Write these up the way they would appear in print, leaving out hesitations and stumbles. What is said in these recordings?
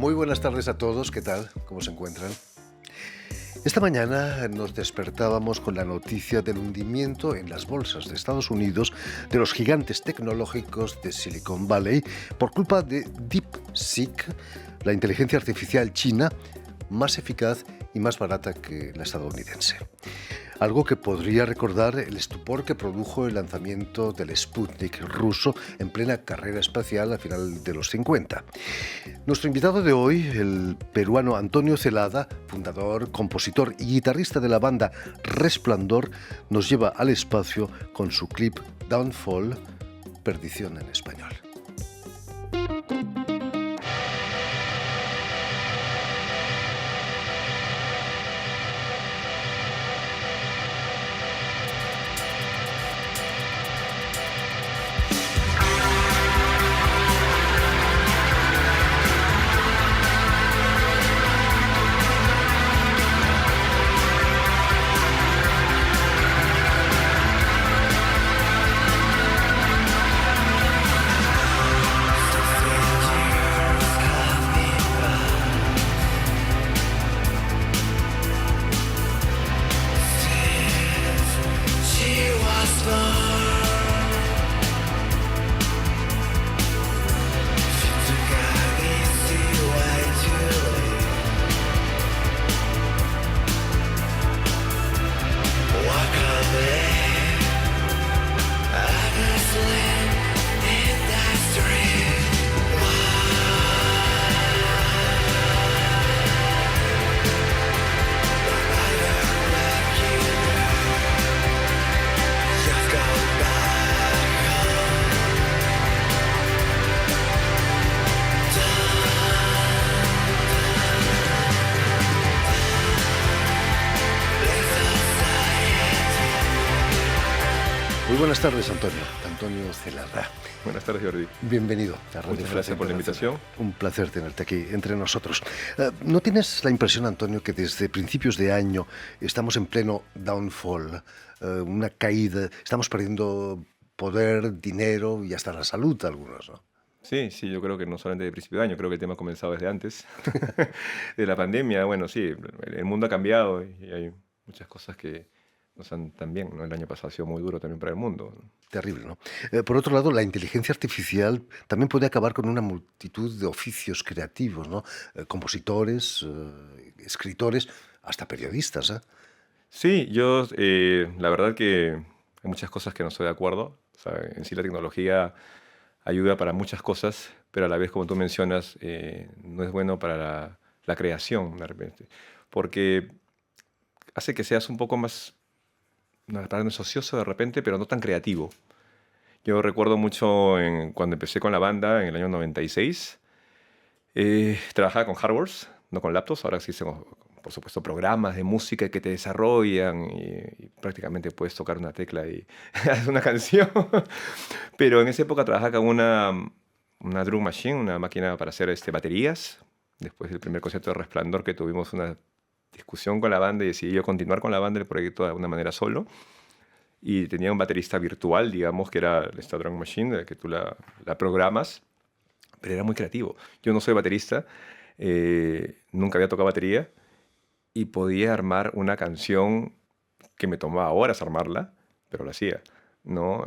Muy buenas tardes a todos, ¿qué tal? ¿Cómo se encuentran? Esta mañana nos despertábamos con la noticia del hundimiento en las bolsas de Estados Unidos de los gigantes tecnológicos de Silicon Valley por culpa de DeepSeek, la inteligencia artificial china más eficaz y más barata que la estadounidense. Algo que podría recordar el estupor que produjo el lanzamiento del Sputnik ruso en plena carrera espacial a final de los 50. Nuestro invitado de hoy, el peruano Antonio Celada, fundador, compositor y guitarrista de la banda Resplandor, nos lleva al espacio con su clip Downfall, Perdición en español. Muy buenas tardes, Antonio Celada. Buenas tardes, Jordi. Bienvenido a Radio Muchas gracias por la invitación. Un placer tenerte aquí entre nosotros. ¿No tienes la impresión, Antonio, que desde principios de año estamos en pleno downfall, una caída, estamos perdiendo poder, dinero y hasta la salud algunos, ¿no? Sí, yo creo que no solamente de principio de año, creo que el tema ha comenzado desde antes de la pandemia. Bueno, sí, el mundo ha cambiado y hay muchas cosas que no están tan bien, ¿no? El año pasado ha sido muy duro también para el mundo. Terrible, ¿no? Por otro lado, la inteligencia artificial también puede acabar con una multitud de oficios creativos, ¿no? Compositores, escritores, hasta periodistas, ¿eh? Sí, la verdad que hay muchas cosas que no estoy de acuerdo. O sea, en sí la tecnología ayuda para muchas cosas, pero a la vez, como tú mencionas, no es bueno para la creación, de repente. Porque hace que seas un poco más, no, la palabra no es ocioso de repente, pero no tan creativo. Yo recuerdo mucho cuando empecé con la banda en el año 96, trabajaba con hardwares, no con laptops. Ahora existen, por supuesto, programas de música que te desarrollan y prácticamente puedes tocar una tecla y hacer una canción. Pero en esa época trabajaba con una drum machine, una máquina para hacer baterías. Después del primer concierto de Resplandor, que tuvimos una discusión con la banda y decidí yo continuar con la banda el proyecto de alguna manera solo. Y tenía un baterista virtual, digamos, que era esta drum machine, que tú la programas, pero era muy creativo. Yo no soy baterista, nunca había tocado batería y podía armar una canción que me tomaba horas armarla, pero lo hacía, ¿no?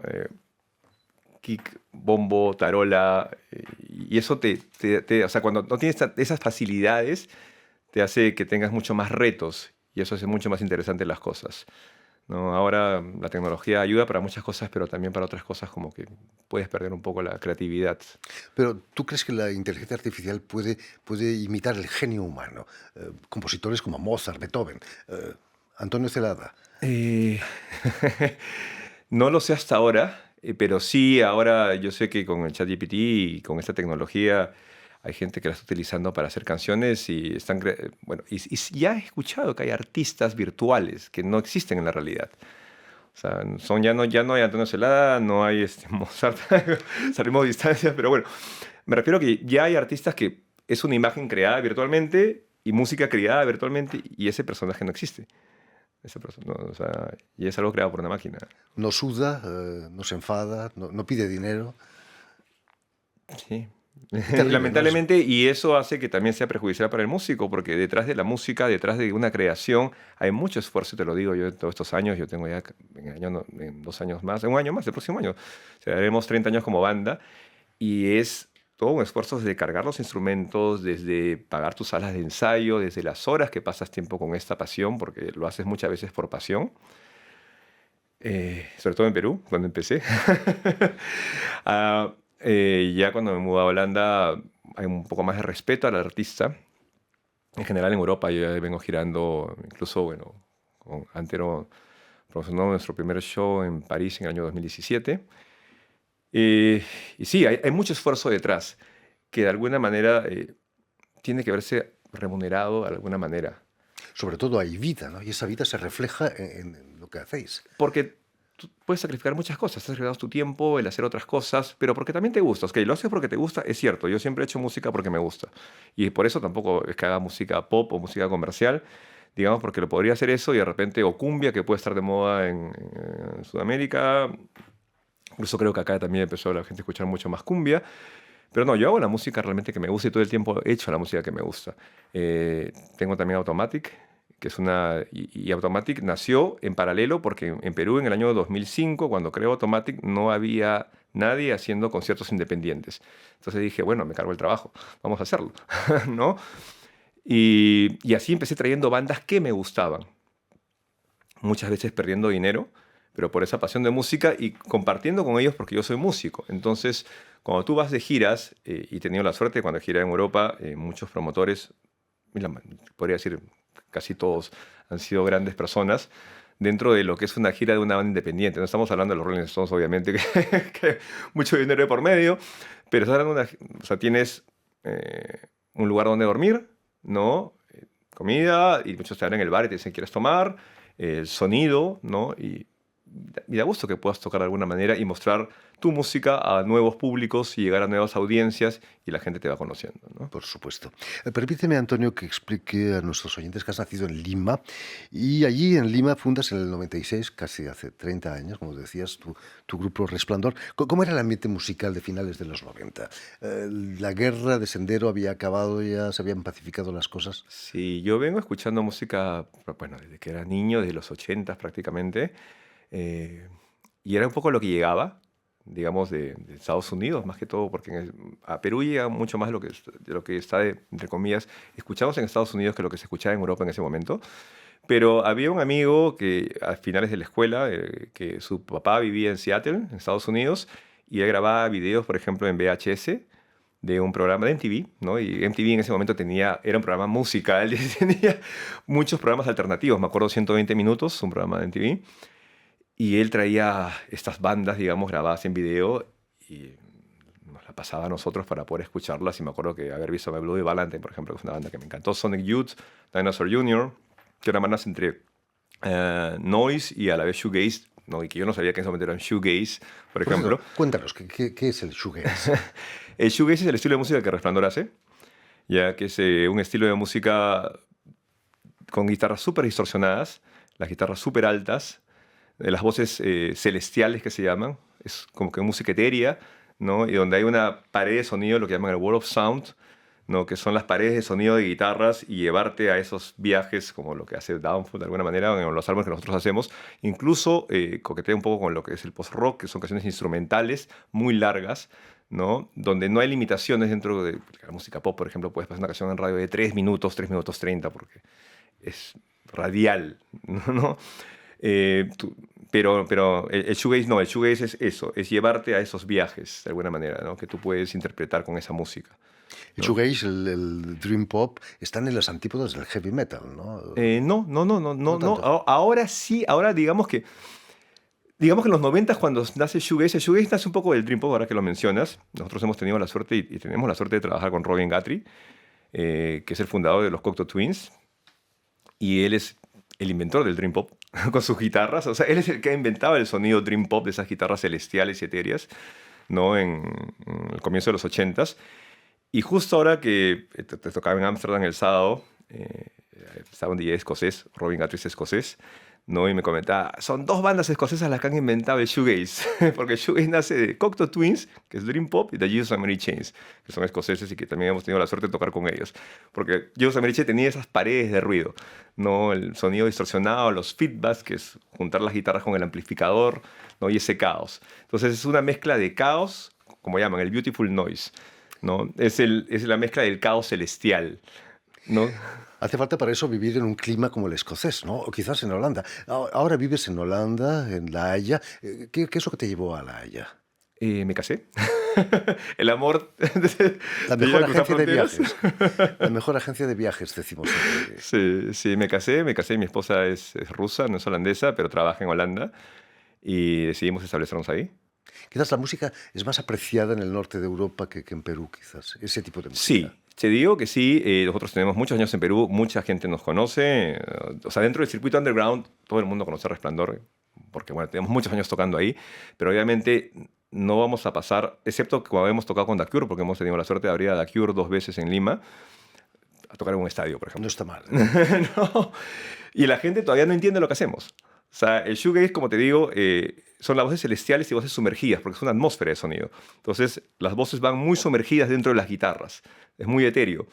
Kick, bombo, tarola, y eso o sea, cuando no tienes esas facilidades, te hace que tengas mucho más retos y eso hace mucho más interesantes las cosas, ¿no? Ahora la tecnología ayuda para muchas cosas, pero también para otras cosas como que puedes perder un poco la creatividad. Pero ¿tú crees que la inteligencia artificial puede imitar el genio humano? Compositores como Mozart, Beethoven, Antonio Celada. Eh, No lo sé hasta ahora, pero sí, ahora yo sé que con el ChatGPT y con esta tecnología hay gente que la está utilizando para hacer canciones y bueno, y ya he escuchado que hay artistas virtuales que no existen en la realidad. O sea, ya no hay Antonio Celada, no hay Mozart, salimos de distancia, pero bueno, me refiero a que ya hay artistas que es una imagen creada virtualmente y música creada virtualmente y ese personaje no existe. Esa persona, no, o sea, y es algo creado por una máquina. No suda, no se enfada, no pide dinero. Sí, Qué terrible, ¿no? Es Lamentablemente, y eso hace que también sea perjudicial para el músico, porque detrás de la música, detrás de una creación, hay mucho esfuerzo, te lo digo yo, en todos estos años, yo tengo ya en, en 2 años más, en un año más, el próximo año, o sea, haremos 30 años como banda, y es todo un esfuerzo desde cargar los instrumentos, desde pagar tus salas de ensayo, desde las horas que pasas tiempo con esta pasión, porque lo haces muchas veces por pasión, sobre todo en Perú, cuando empecé. Ya cuando me mudé a Holanda hay un poco más de respeto al artista. En general en Europa yo ya vengo girando, incluso, bueno, con Antero promocionó nuestro primer show en París en el año 2017. Y sí, hay mucho esfuerzo detrás, que de alguna manera tiene que verse remunerado de alguna manera. sobre todo hay vida, ¿no? Y esa vida se refleja en lo que hacéis. Porque tú puedes sacrificar muchas cosas, estás sacrificando tu tiempo, el hacer otras cosas, pero porque también te gusta. Ok, lo haces porque te gusta, es cierto. Yo siempre he hecho música porque me gusta. Y por eso tampoco es que haga música pop o música comercial, digamos, porque lo podría hacer eso y de repente, o cumbia, que puede estar de moda en Sudamérica. Incluso creo que acá también empezó la gente a escuchar mucho más cumbia. Pero no, yo hago la música realmente que me gusta y todo el tiempo he hecho la música que me gusta. Tengo también Automatic, que es una... Y Automatic nació en paralelo porque en Perú en el año 2005, cuando creó Automatic, no había nadie haciendo conciertos independientes. Entonces dije, bueno, me cargo el trabajo, vamos a hacerlo, ¿no? Y así empecé trayendo bandas que me gustaban, muchas veces perdiendo dinero, pero por esa pasión de música y compartiendo con ellos porque yo soy músico. Entonces, cuando tú vas de giras, y he tenido la suerte cuando giré en Europa, muchos promotores, mira, podría decir casi todos han sido grandes personas dentro de lo que es una gira de una banda independiente. No estamos hablando de los Rolling Stones, obviamente, que mucho dinero de por medio, pero estás hablando de o sea, tienes un lugar donde dormir, ¿no? Comida, y muchos te abren el bar y te dicen, ¿quieres tomar? El sonido, ¿no? Y da gusto que puedas tocar de alguna manera y mostrar tu música a nuevos públicos y llegar a nuevas audiencias y la gente te va conociendo, ¿no? Por supuesto. Permíteme, Antonio, que explique a nuestros oyentes que has nacido en Lima y allí en Lima fundas en el 96, casi hace 30 años, como decías, tu grupo Resplandor. ¿Cómo era el ambiente musical de finales de los 90? ¿La guerra de Sendero había acabado ya, se habían pacificado las cosas? Sí, yo vengo escuchando música, bueno, desde que era niño, desde los 80 prácticamente, eh, y era un poco lo que llegaba, digamos, de Estados Unidos, más que todo, porque a Perú llega mucho más de lo que está, entre comillas, escuchamos en Estados Unidos que lo que se escuchaba en Europa en ese momento. Pero había un amigo que a finales de la escuela, que su papá vivía en Seattle, en Estados Unidos, y él grababa videos, por ejemplo, en VHS de un programa de MTV, ¿no? Y MTV en ese momento era un programa musical, y tenía muchos programas alternativos. Me acuerdo 120 minutos, un programa de MTV. Y él traía estas bandas, digamos, grabadas en video y nos la pasaba a nosotros para poder escucharlas. Y me acuerdo que haber visto My Bloody Valentine, por ejemplo, que es una banda que me encantó. Sonic Youth, Dinosaur Jr., que eran bandas entre noise y a la vez shoegaze, ¿no? Y que yo no sabía que en ese momento eran shoegaze, por Por ejemplo. eso, cuéntanos, ¿qué es el shoegaze? El shoegaze es el estilo de música que Resplandor hace, ya que es un estilo de música con guitarras súper distorsionadas, las guitarras súper altas, las voces celestiales que se llaman, es como que música etérea, ¿no? Y donde hay una pared de sonido, lo que llaman el Wall of Sound, ¿no? Que son las paredes de sonido de guitarras y llevarte a esos viajes, como lo que hace Downfall de alguna manera, en los álbumes que nosotros hacemos. Incluso coquetea un poco con lo que es el post-rock, que son canciones instrumentales muy largas, ¿no? Donde no hay limitaciones dentro de la música pop, por ejemplo, puedes pasar una canción en radio de 3 minutos, 3 minutos 30, porque es radial, ¿no? Pero el shoegaze no, el shoegaze es eso, es llevarte a esos viajes, de alguna manera, ¿no? Que tú puedes interpretar con esa música, El ¿no? shoegaze, el dream pop, están en las antípodas del heavy metal, ¿no? No, no, no, no, no, No no. tanto. Ahora sí, ahora digamos que en los 90 cuando nace el shoegaze nace un poco del dream pop, ahora que lo mencionas. Nosotros hemos tenido la suerte y tenemos la suerte de trabajar con Robin Guthrie, que es el fundador de los Cocteau Twins, y él es el inventor del dream pop con sus guitarras. O sea, él es el que ha inventado el sonido dream pop de esas guitarras celestiales y etéreas, ¿no? En el comienzo de los 80s. Y justo ahora que te tocaba en Ámsterdam el sábado, estaba un DJ escocés, Robin Guthrie es escocés, ¿no? Y me comentaba, son dos bandas escocesas las que han inventado el shoegaze, porque el shoegaze nace de Cocteau Twins, que es Dream Pop, y de Jesus and Mary Chains, que son escoceses y que también hemos tenido la suerte de tocar con ellos. Porque Jesus and Mary Chains tenía esas paredes de ruido, ¿no? El sonido distorsionado, los feedbacks, que es juntar las guitarras con el amplificador, ¿no? Y ese caos. Entonces es una mezcla de caos, como llaman, el beautiful noise, ¿no? Es la mezcla del caos celestial, ¿no? Hace falta para eso vivir en un clima como el escocés, ¿no? O quizás en Holanda. Ahora vives en Holanda, en La Haya. ¿Qué es lo que te llevó a La Haya? Me casé. El amor La te lleva mejor a cruzar agencia de fronteras. viajes. La mejor agencia de viajes, decimos siempre. Sí, sí, me casé. Mi esposa es rusa, no es holandesa, pero trabaja en Holanda y decidimos establecernos ahí. Quizás la música es más apreciada en el norte de Europa que en Perú, quizás. Ese tipo de música. Sí, te digo que sí. Nosotros tenemos muchos años en Perú, mucha gente nos conoce. O sea, dentro del circuito underground, todo el mundo conoce Resplandor, porque bueno, tenemos muchos años tocando ahí, pero obviamente no vamos a pasar, excepto cuando hemos tocado con The Cure, porque hemos tenido la suerte de abrir a The Cure 2 veces en Lima, a tocar en un estadio, por No ejemplo. está mal. No. Y la gente todavía no entiende lo que hacemos. O sea, el shoegaze, como te digo, son las voces celestiales y voces sumergidas, porque es una atmósfera de sonido. Entonces, las voces van muy sumergidas dentro de las guitarras. Es muy etéreo.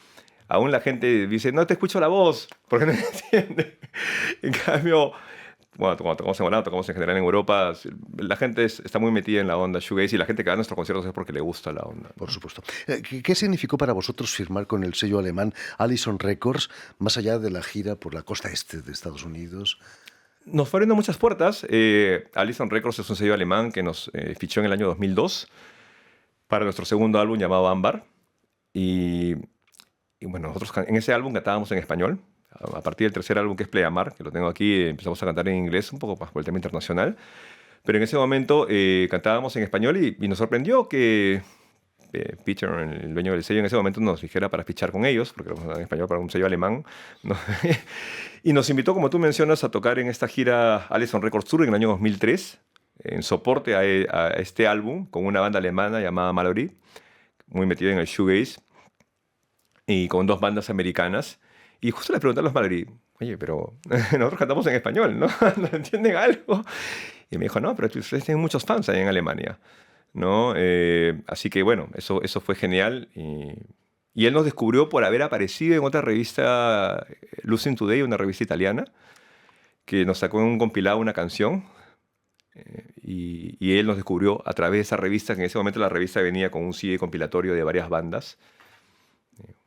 Aún la gente dice, no te escucho la voz, porque no entiende. En cambio, bueno, cuando tocamos en Holanda, tocamos en general en Europa, la gente está muy metida en la onda shoegaze y la gente que va a nuestros conciertos es porque le gusta la onda, Por ¿no? supuesto. ¿Qué significó para vosotros firmar con el sello alemán Allison Records, más allá de la gira por la costa este de Estados Unidos? Nos fue abriendo muchas puertas. Allison Records es un sello alemán que nos fichó en el año 2002 para nuestro segundo álbum llamado Ámbar. Y, y bueno, nosotros en ese álbum cantábamos en español. A partir del tercer álbum, que es Pleamar, que lo tengo aquí, empezamos a cantar en inglés, un poco más por el tema internacional. Pero en ese momento cantábamos en español y nos sorprendió que Peter, el dueño del sello, en ese momento nos dijera para fichar con ellos, porque lo en español para un sello alemán, ¿no? Y nos invitó, como tú mencionas, a tocar en esta gira Allison Records Tour en el año 2003, en soporte a este álbum, con una banda alemana llamada Mallory, muy metida en el shoegaze, y con dos bandas americanas. Y justo les pregunté a los Mallory, oye, pero nosotros cantamos en español, ¿no? ¿No entienden algo? Y me dijo, no, pero ustedes tienen muchos fans ahí en Alemania, ¿no? Así que bueno, eso fue genial. Y él nos descubrió por haber aparecido en otra revista, Losing Today, una revista italiana, que nos sacó en un compilado una canción. Y él nos descubrió a través de esa revista, que en ese momento la revista venía con un CD compilatorio de varias bandas.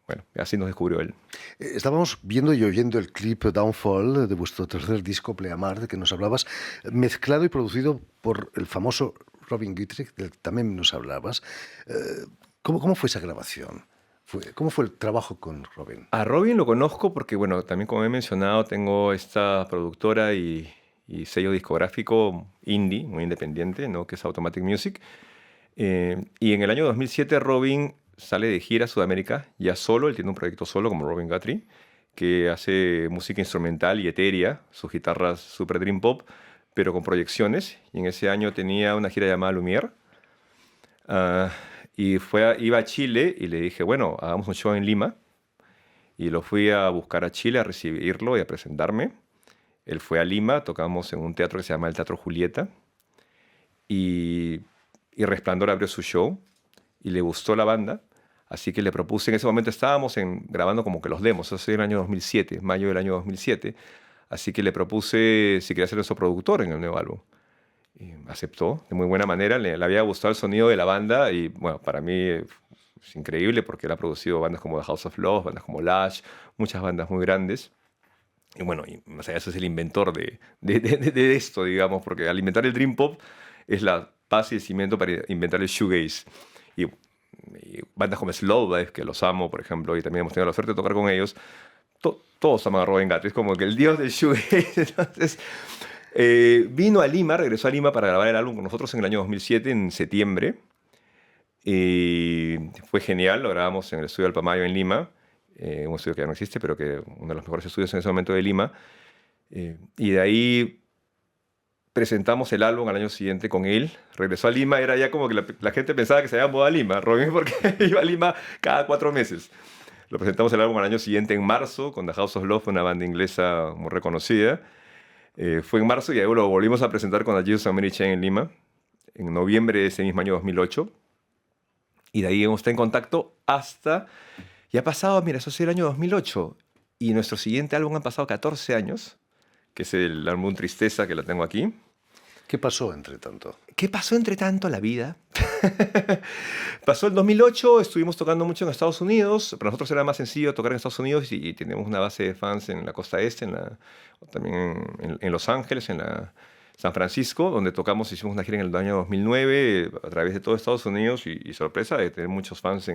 Bueno, así nos descubrió él. Estábamos viendo y oyendo el clip Downfall de vuestro tercer disco, Pleamar, de que nos hablabas, mezclado y producido por el famoso Robin Guthrie, del que también nos hablabas. ¿Cómo fue esa grabación? ¿Cómo fue el trabajo con Robin? A Robin lo conozco porque, bueno, también como he mencionado, tengo esta productora y sello discográfico indie, muy independiente, ¿no? Que es Automatic Music. Y en el año 2007 Robin sale de gira a Sudamérica, ya solo, él tiene un proyecto solo como Robin Guthrie, que hace música instrumental y etérea, sus guitarras super dream pop, pero con proyecciones. Y en ese año tenía una gira llamada Lumière. Iba a Chile y le dije, bueno, hagamos un show en Lima. Y lo fui a buscar a Chile, a recibirlo y a presentarme. Él fue a Lima, tocamos en un teatro que se llama el Teatro Julieta. Y Resplandor abrió su show y le gustó la banda. Así que le propuse, en ese momento estábamos grabando como que los demos, eso fue en el año 2007, mayo del año 2007. Así que le propuse si quería ser nuestro productor en el nuevo álbum. Y aceptó de muy buena manera, le había gustado el sonido de la banda y bueno, para mí es increíble porque él ha producido bandas como The House of Love, bandas como Lash, muchas bandas muy grandes. Y bueno, o sea, eso es el inventor de esto, digamos, porque al inventar el Dream Pop es la base y el cimiento para inventar el shoegaze. Y bandas como Slowdive, que los amo, por ejemplo, y también hemos tenido la suerte de tocar con ellos, todos aman a Robin Guthrie, es como que el dios del shoegaze. Entonces, vino a Lima, regresó a Lima para grabar el álbum con nosotros en el año 2007, en septiembre. Y fue genial, lo grabamos en el estudio Alpamayo en Lima, un estudio que ya no existe, pero que uno de los mejores estudios en ese momento de Lima. Y de ahí presentamos el álbum al año siguiente con él. Regresó a Lima, era ya como que la gente pensaba que se había mudado a Lima, Robin, porque iba a Lima cada 4 meses. Lo presentamos el álbum al año siguiente en marzo con The House of Love, una banda inglesa muy reconocida. Fue en marzo y luego lo volvimos a presentar con la Jesus and Mary Chain en Lima, en noviembre de ese mismo año 2008. Y de ahí hemos estado en contacto hasta... Y ha pasado, mira, eso es el año 2008. Y nuestro siguiente álbum han pasado 14 años, que es el álbum Tristeza, que la tengo aquí. ¿Qué pasó entre tanto? ¿Qué pasó entre tanto la vida? Pasó el 2008, estuvimos tocando mucho en Estados Unidos. Para nosotros era más sencillo tocar en Estados Unidos y tenemos una base de fans en la costa este, también en Los Ángeles, en San Francisco, donde tocamos, hicimos una gira en el año 2009 a través de todo Estados Unidos y sorpresa de tener muchos fans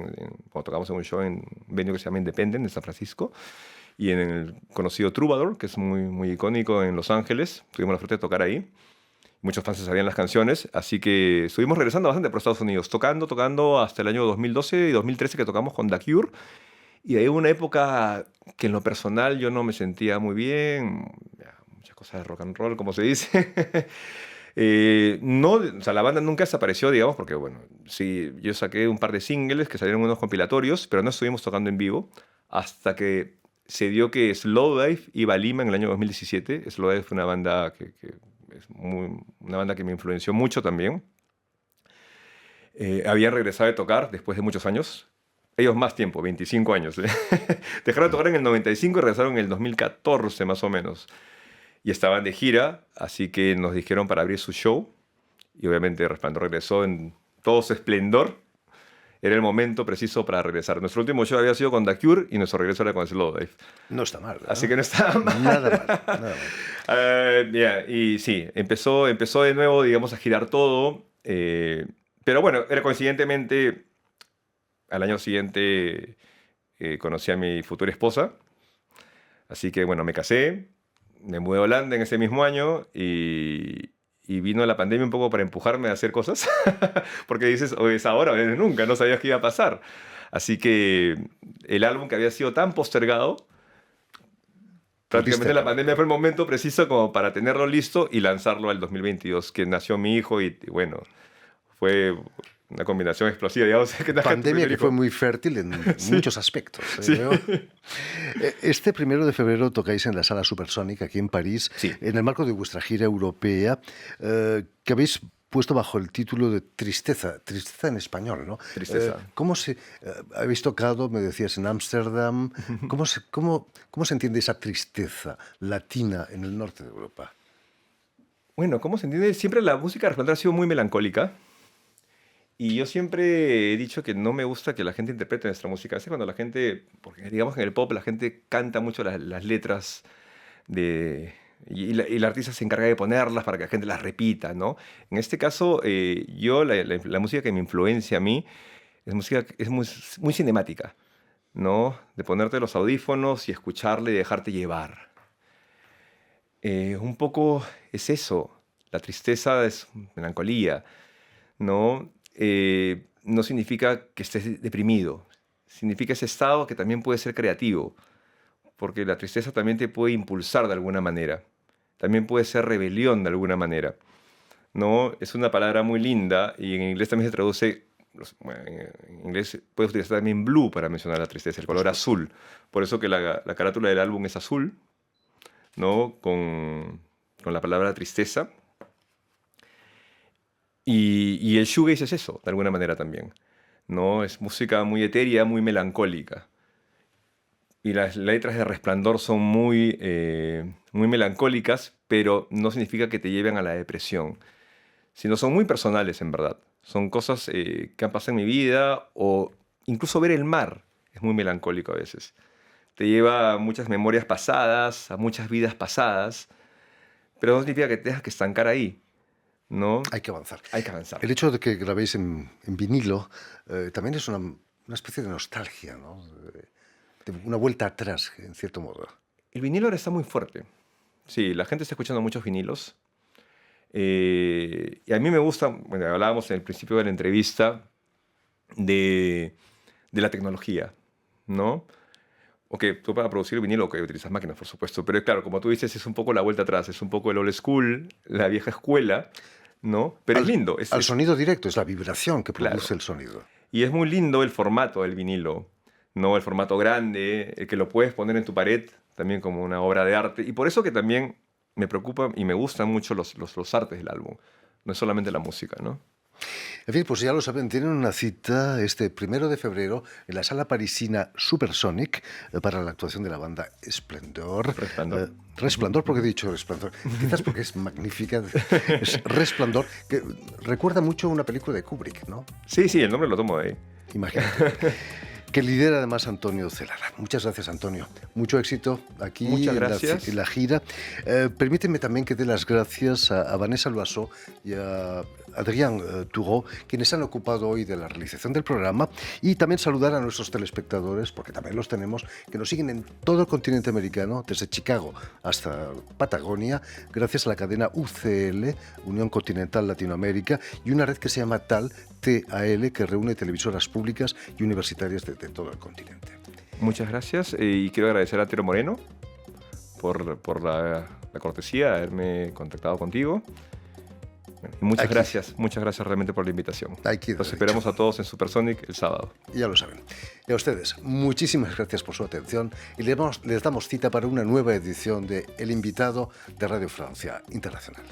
cuando tocamos en un show en un venue que se llama Independent de San Francisco y en el conocido Troubadour, que es muy, muy icónico en Los Ángeles. Tuvimos la suerte de tocar ahí. Muchos fans sabían las canciones, así que estuvimos regresando bastante por Estados Unidos, tocando hasta el año 2012 y 2013 que tocamos con The Cure. Y de ahí hubo una época que en lo personal yo no me sentía muy bien, muchas cosas de rock and roll, como se dice. No, o sea, la banda nunca desapareció, digamos, porque bueno, sí, yo saqué un par de singles que salieron en unos compilatorios, pero no estuvimos tocando en vivo hasta que se dio que Slowdive iba a Lima en el año 2017. Slowdive fue una banda que es una banda que me influenció mucho también. Habían regresado de tocar después de muchos años. Ellos más tiempo, 25 años. Dejaron de tocar en el 95 y regresaron en el 2014 más o menos. Y estaban de gira, así que nos dijeron para abrir su show. Y obviamente Resplandor regresó en todo su esplendor. Era el momento preciso para regresar. Nuestro último show había sido con The Cure y nuestro regreso era con Slowdive. No está mal, ¿no? Así que no estaba mal. Nada mal, nada mal. Y sí, empezó de nuevo, digamos, a girar todo. Pero bueno, era coincidentemente, al año siguiente conocí a mi futura esposa. Así que bueno, me casé, me mudé a Holanda en ese mismo año y vino la pandemia un poco para empujarme a hacer cosas. Porque dices, o es ahora o es nunca, no sabías qué iba a pasar. Así que el álbum que había sido tan postergado, prácticamente la pandemia fue el momento preciso como para tenerlo listo y lanzarlo al 2022, que nació mi hijo y bueno, fue una combinación explosiva, digamos. Pandemia que fue muy fértil en muchos aspectos. Sí. Este 1 de febrero tocáis en la Sala Supersónica, aquí en París, sí, en el marco de vuestra gira europea, que habéis puesto bajo el título de Tristeza en español, ¿no? Tristeza. ¿Cómo habéis tocado, me decías, en Ámsterdam? ¿Cómo se entiende esa tristeza latina en el norte de Europa? Bueno, ¿cómo se entiende? Siempre la música de Resplandor ha sido muy melancólica. Y yo siempre he dicho que no me gusta que la gente interprete nuestra música. A veces cuando la gente, porque digamos que en el pop la gente canta mucho las letras y el artista se encarga de ponerlas para que la gente las repita, ¿no? En este caso, la música que me influencia a mí es música que es muy cinemática, ¿no? De ponerte los audífonos y escucharle y dejarte llevar. Un poco es eso. La tristeza es melancolía, ¿no? No significa que estés deprimido. Significa ese estado que también puede ser creativo. Porque la tristeza también te puede impulsar de alguna manera. También puede ser rebelión de alguna manera, ¿no? Es una palabra muy linda y en inglés también se traduce... Bueno, en inglés puedes utilizar también blue para mencionar la tristeza, el color azul. Por eso que la carátula del álbum es azul, ¿no? Con la palabra tristeza. Y el shoegaze es eso, de alguna manera también, ¿no? Es música muy etérea, muy melancólica. Y las letras de Resplandor son muy melancólicas, pero no significa que te lleven a la depresión, sino son muy personales, en verdad. Son cosas que han pasado en mi vida, o incluso ver el mar es muy melancólico a veces. Te lleva a muchas memorias pasadas, a muchas vidas pasadas, pero no significa que tengas que estancar ahí, ¿no? Hay que avanzar. Hay que avanzar. El hecho de que grabéis en vinilo también es una especie de nostalgia, ¿no? De una vuelta atrás, en cierto modo. El vinilo ahora está muy fuerte. Sí, la gente está escuchando muchos vinilos. Y a mí me gusta, bueno, hablábamos en el principio de la entrevista de la tecnología, ¿no? Ok, tú para producir vinilo, ok, utilizas máquinas, por supuesto, pero claro, como tú dices, es un poco la vuelta atrás, es un poco el old school, la vieja escuela, ¿no? Pero es lindo. Al sonido directo, es la vibración que produce Claro. el sonido. Y es muy lindo el formato del vinilo, ¿no? El formato grande, el que lo puedes poner en tu pared también como una obra de arte. Y por eso que también me preocupa y me gustan mucho los artes del álbum, no es solamente la música, ¿no? En fin, pues ya lo saben, tienen una cita este 1 de febrero en la sala parisina Supersonic para la actuación de la banda Esplendor. Resplandor. Resplandor, porque he dicho Resplandor. Quizás porque es magnífica. Es Resplandor, que recuerda mucho a una película de Kubrick, ¿no? Sí, sí, el nombre lo tomo de ahí. Imagínate. Que lidera además Antonio Celara. Muchas gracias, Antonio. Mucho éxito aquí Muchas gracias. en la gira. Permíteme también que dé las gracias a Vanessa Loiseau y a Adrien Toureau, quienes han ocupado hoy de la realización del programa, y también saludar a nuestros telespectadores, porque también los tenemos, que nos siguen en todo el continente americano, desde Chicago hasta Patagonia, gracias a la cadena UCL, Unión Continental Latinoamérica, y una red que se llama TAL, que reúne televisoras públicas y universitarias de todo el continente. Muchas gracias y quiero agradecer a Tero Moreno por la cortesía de haberme contactado contigo. Y muchas gracias realmente por la invitación. Los esperamos a todos en Supersonic el sábado. Ya lo saben. Y a ustedes, muchísimas gracias por su atención y les damos cita para una nueva edición de El Invitado de Radio Francia Internacional.